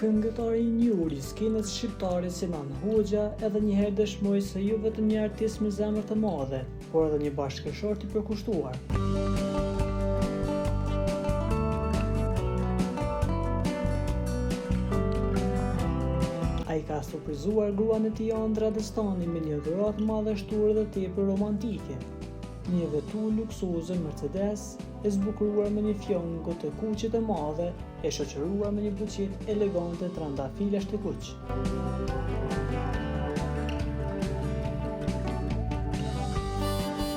Këngëtari i njohur i skenës shqiptare Sinan Hoxha edhe njëherë dëshmoi se jo vetëm një artist me zemër të madhe, por edhe një bashkëshort i përkushtuar. Ai ka surprizuar gruan e tij Andra Destani me një dhuratë madhështore dhe tepër romantike. Një vetur luksoze Mercedes, e zbukuruar me një fjongo të kuqe të madhe, e shoqëruar me një buqet elegante trandafilash të kuq.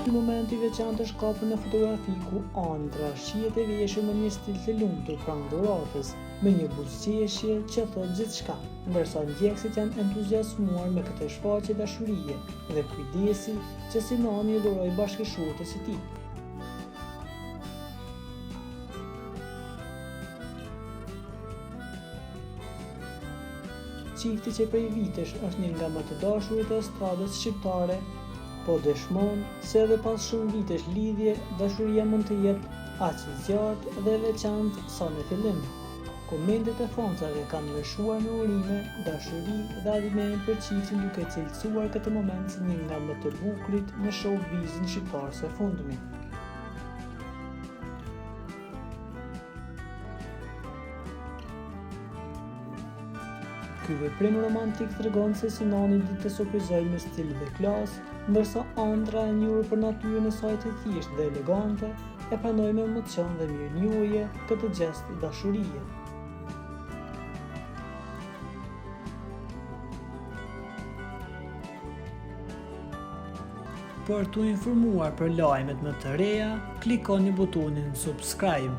Ky moment i veçantë është kapur në fotografi ku Andra shihet e veshur me një stil të lumtur pranë dhuratës, me një buzëqeshje që thot gjithçka, ndërsa ndjekësit janë entuziazmuar me këtë shfaqje dashurie dhe kujdesi që Sinani i dhuroi bashkëshortes së tij. Çifti që prej vitesh është një nga më të dashurit e estradës shqiptare, po dëshmon se edhe pas shumë vitesh lidhje, dashuria mund të jetë aq e zjarrt dhe e veçantë sa në fillim. Komentet e fansave kanë lëshuar me urime, dashuri dhe admirim për çiftin duke cilësuar këtë moment si një nga më të bukurit në showbizin shqiptar së fundmi. Ky veprim romantik tregon se Sinani ditë të surprizojë me stil dhe klasë, ndërsa Andra, e njohur për natyrën e saj të thjeshtë dhe elegante, e pranoi me emocion dhe mirënjohje këtë gjest dashurie. Për t'u informuar për lajmet më të reja, klikoni butonin subscribe.